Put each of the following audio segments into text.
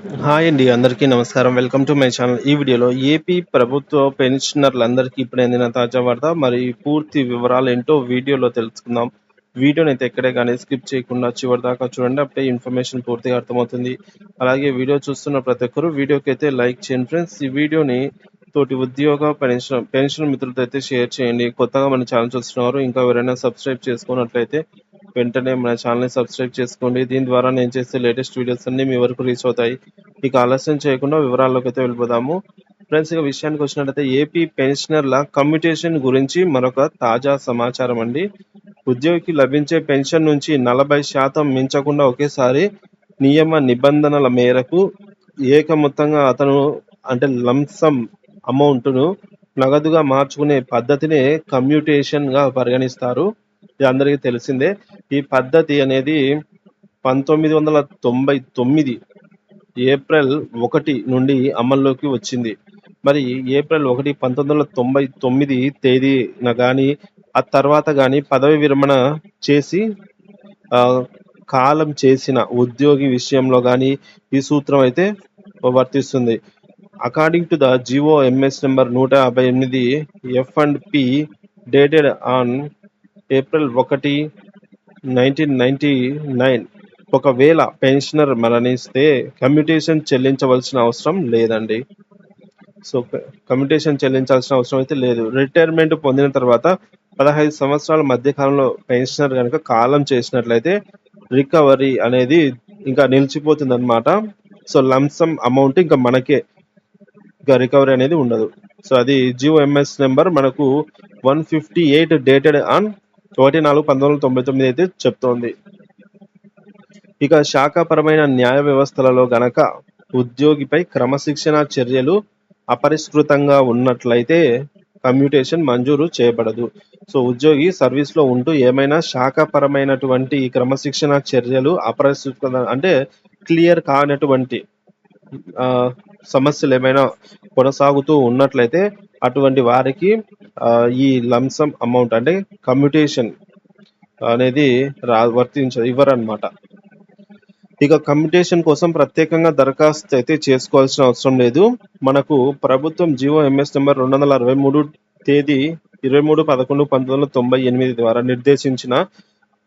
Hi అండి. అందరికీ నమస్కారం. Welcome to my channel. ఈ వీడియోలో ఏపీ ప్రభుత్వ పెన్షనర్లందరికీ ఇప్పుడు అందిన తాజా వార్త మరియు పూర్తి వివరాలేంటో వీడియోలో తెలుసుకుందాం. వీడియోనైతే ఎక్కడే కానీ స్కిప్ చేయకుండా చివరి దాకా చూడండి. అప్పుడే ఇన్ఫర్మేషన్ పూర్తిగా అర్థమవుతుంది. అలాగే వీడియో చూస్తున్న ప్రతి ఒక్కరు వీడియోకైతే లైక్ చేయండి ఫ్రెండ్స్. ఈ వీడియోని తోటి ఉద్యోగ పెన్షన్ మిత్రులతో అయితే షేర్ చేయండి. కొత్తగా మన ఛానల్ చూస్తున్నవారు ఇంకా ఎవరైనా సబ్స్క్రైబ్ చేసుకున్నట్లయితే వెంటనే మన ఛానల్ని సబ్స్క్రైబ్ చేసుకోండి. దీని ద్వారా నేను చేసే లేటెస్ట్ వీడియోస్ అన్నీ మీ వరకు రీచ్ అవుతాయి. ఇక ఆలస్యం చేయకుండా వివరాల్లోకి అయితే వెళ్ళిపోదాము. ఫ్రెండ్స్, ఇక విషయానికి వచ్చినట్లయితే ఏపీ పెన్షనర్ల కమ్యూటేషన్ గురించి మరొక తాజా సమాచారం అండి. ఉద్యోగికి లభించే పెన్షన్ నుంచి 40% మించకుండా ఒకేసారి నియమ నిబంధనల మేరకు ఏకమొత్తంగా అతను అంటే లంసమ్ అమౌంట్ను నగదుగా మార్చుకునే పద్ధతినే కమ్యూటేషన్ గా పరిగణిస్తారు. ఇది అందరికీ తెలిసిందే. ఈ పద్ధతి అనేది 1999 ఏప్రిల్ 1 నుండి అమల్లోకి వచ్చింది. మరి ఏప్రిల్ 1, 1999 తేదీన కానీ ఆ తర్వాత కానీ పదవి విరమణ చేసి కాలం చేసిన ఉద్యోగి విషయంలో కానీ ఈ సూత్రం అయితే వర్తిస్తుంది. According to the GOMS number 158 F&P dated on April 1, 1999 ఒకవేళ పెన్షనర్ మరణిస్తే కమ్యూటేషన్ చెల్లించవలసిన అవసరం లేదండి. సో కమ్యూటేషన్ చెల్లించాల్సిన అవసరం అయితే లేదు. రిటైర్మెంట్ పొందిన తర్వాత 15 సంవత్సరాల మధ్య కాలంలో పెన్షనర్ కనుక కాలం చేసినట్లయితే రికవరీ అనేది ఇంకా నిలిచిపోతుంది అనమాట. సో లంసమ్ అమౌంట్ ఇంకా మనకే ఇంకా రికవరీ అనేది ఉండదు. సో అది GOMS నెంబర్ మనకు 158 డేటెడ్ ఆన్ 1/4/1999 అయితే చెప్తోంది. ఇక శాఖాపరమైన న్యాయ వ్యవస్థలలో గనక ఉద్యోగిపై క్రమశిక్షణ చర్యలు అపరిష్కృతంగా ఉన్నట్లయితే కమ్యూటేషన్ మంజూరు చేయబడదు. సో ఉద్యోగి సర్వీస్లో ఉంటూ ఏమైనా శాఖాపరమైనటువంటి క్రమశిక్షణ చర్యలు అపరిష్కృత అంటే క్లియర్ కానటువంటి సమస్యలు ఏమైనా కొనసాగుతూ ఉన్నట్లయితే అటువంటి వారికి ఈ లంసమ్ అమౌంట్ అంటే కమ్యూటేషన్ అనేది ఇవ్వరన్నమాట. ఇక కమ్యూటేషన్ కోసం ప్రత్యేకంగా దరఖాస్తు అయితే చేసుకోవాల్సిన అవసరం లేదు. మనకు ప్రభుత్వం GOMS నెంబర్ 263 తేదీ 23/11/1998 ద్వారా నిర్దేశించిన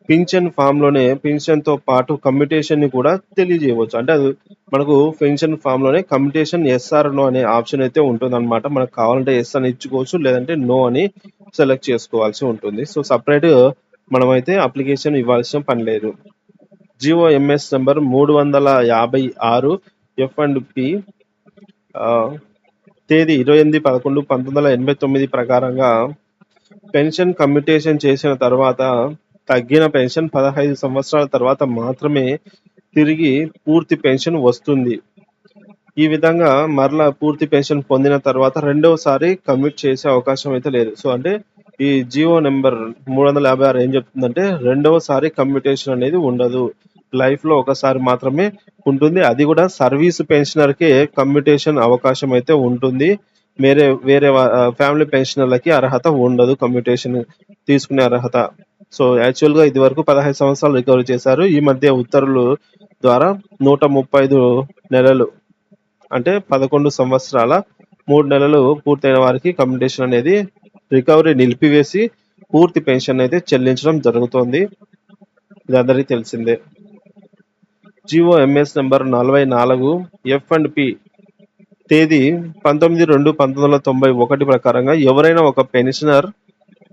పింఛన్ ఫామ్లోనే పింఛన్తో పాటు కమ్యూటేషన్ని కూడా తెలియజేయవచ్చు. అంటే అది మనకు పెన్షన్ ఫామ్లోనే కమ్యూటేషన్ SR నో అనే ఆప్షన్ అయితే ఉంటుందన్నమాట. మనకు కావాలంటే ఎస్ అని ఇచ్చుకోవచ్చు, లేదంటే నో అని సెలెక్ట్ చేసుకోవాల్సి ఉంటుంది. సో సపరేట్ మనమైతే అప్లికేషన్ ఇవ్వాల్సిన పని లేదు. GOMS నెంబర్ 356 F&P తేదీ 28/11/1989 ప్రకారంగా పెన్షన్ కమ్యూటేషన్ చేసిన తర్వాత తగ్గిన పెన్షన్ 15 సంవత్సరాల తర్వాత మాత్రమే తిరిగి పూర్తి పెన్షన్ వస్తుంది. ఈ విధంగా మరలా పూర్తి పెన్షన్ పొందిన తర్వాత రెండవసారి కమ్యూట్ చేసే అవకాశం అయితే లేదు. సో అంటే ఈ GO నెంబర్ 356 ఏం చెప్తుందంటే రెండవసారి కమ్యూటేషన్ అనేది ఉండదు. లైఫ్లో ఒకసారి మాత్రమే ఉంటుంది. అది కూడా సర్వీస్ పెన్షనర్కే కమ్యూటేషన్ అవకాశం అయితే ఉంటుంది. వేరే ఫ్యామిలీ పెన్షనర్లకి అర్హత ఉండదు కమ్యూటేషన్ తీసుకునే అర్హత. సో యాక్చువల్గా ఇది వరకు 15 సంవత్సరాలు రికవరీ చేశారు. ఈ మధ్య ఉత్తర్వుల ద్వారా 135 నెలలు అంటే 11 సంవత్సరాల 3 నెలలు పూర్తయిన వారికి కమ్యూటేషన్ అనేది రికవరీ నిలిపివేసి పూర్తి పెన్షన్ అయితే చెల్లించడం జరుగుతోంది. ఇది అందరికీ తెలిసిందే. GOMS నెంబర్ 44 F&P తేదీ 19/2/1991 ప్రకారంగా ఎవరైనా ఒక పెన్షనర్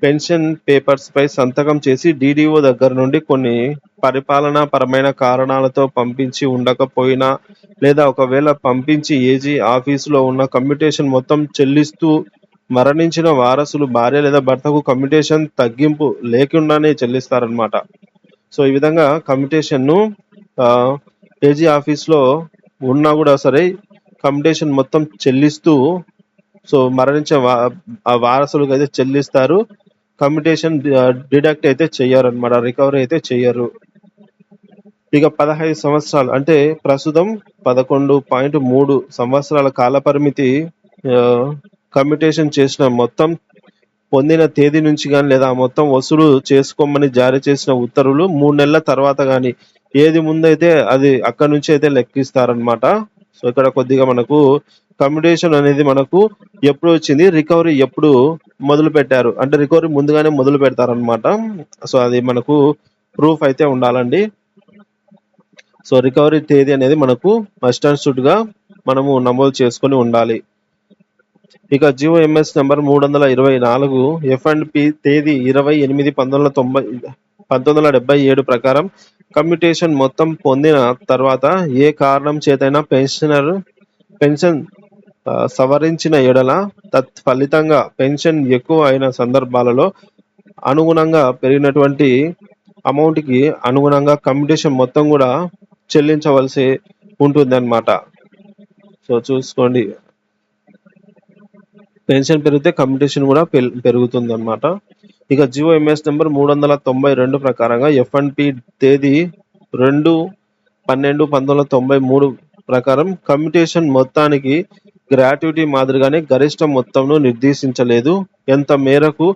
పెన్షన్ పేపర్స్ పై సంతకం చేసి DDO దగ్గర నుండి కొన్ని పరిపాలనా పరమైన కారణాలతో పంపించి ఉండకపోయినా లేదా ఒకవేళ పంపించి ఏజీ ఆఫీసులో ఉన్న కమ్యూటేషన్ మొత్తం చెల్లిస్తూ మరణించిన వారసులు భార్య లేదా భర్తకు కమ్యూటేషన్ తగ్గింపు లేకుండానే చెల్లిస్తారనమాట. సో ఈ విధంగా కమ్యూటేషన్ను ఏజీ ఆఫీస్లో ఉన్నా కూడా సరే కమ్యూటేషన్ మొత్తం చెల్లిస్తూ సో మరణించే వారసులకు అయితే చెల్లిస్తారు. కమ్యూటేషన్ డిడక్ట్ అయితే చెయ్యరన్నమాట, రికవరీ అయితే చెయ్యరు. ఇక 15 సంవత్సరాలు అంటే ప్రస్తుతం 11.3 సంవత్సరాల కాల పరిమితి కమ్యూటేషన్ చేసిన మొత్తం పొందిన తేదీ నుంచి కానీ లేదా మొత్తం వసూలు చేసుకోమని జారీ చేసిన ఉత్తర్వులు 3 నెలల తర్వాత కానీ ఏది ముందైతే అది అక్కడి నుంచి అయితే లెక్కిస్తారనమాట. సో ఇక్కడ కొద్దిగా మనకు కమ్యూటేషన్ అనేది మనకు ఎప్పుడు వచ్చింది, రికవరీ ఎప్పుడు మొదలు పెట్టారు అంటే రికవరీ ముందుగానే మొదలు పెడతారనమాట. సో అది మనకు ప్రూఫ్ అయితే ఉండాలండి. సో రికవరీ తేదీ అనేది మనకు మస్ట్ అండ్ షుడ్ గా మనము నమోదు చేసుకొని ఉండాలి. ఇక జిఓఎంఎస్ నెంబర్ 324 F&P తేదీ 20/8/1977 ప్రకారం కమ్యూటేషన్ మొత్తం పొందిన తర్వాత ఏ కారణం చేతైనా పెన్షన్ సవరించిన ఎడల తత్ఫలితంగా పెన్షన్ ఎక్కువ అయిన సందర్భాలలో అనుగుణంగా పెరిగినటువంటి అమౌంట్ కి అనుగుణంగా కమ్యూటేషన్ మొత్తం కూడా చెల్లించవలసి ఉంటుంది అన్నమాట. సో చూసుకోండి, పెన్షన్ పెరిగితే కమ్యూటేషన్ కూడా పెరుగుతుంది అన్నమాట. ఇక జిఓఎంఎస్ నెంబర్ 392 ప్రకారంగా F&P తేదీ 2/12/1993 ప్రకారం కమ్యూటేషన్ మొత్తానికి గ్రాట్యుటీ మాదిరిగానే గరిష్ట మొత్తంను నిర్దేశించలేదు. ఎంత మేరకు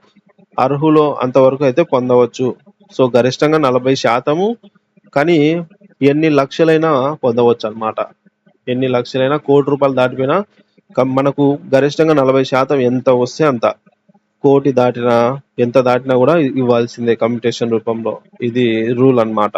అర్హులో అంతవరకు అయితే పొందవచ్చు. సో గరిష్టంగా 40%, కానీ ఎన్ని లక్షలైనా పొందవచ్చు అన్నమాట. ఎన్ని లక్షలైనా, కోటి రూపాయలు దాటిపోయినా మనకు గరిష్టంగా 40% ఎంత వస్తే అంత. కోటి దాటినా ఎంత దాటినా కూడా ఇవ్వాల్సిందే కమ్యూటేషన్ రూపంలో. ఇది రూల్ అన్నమాట.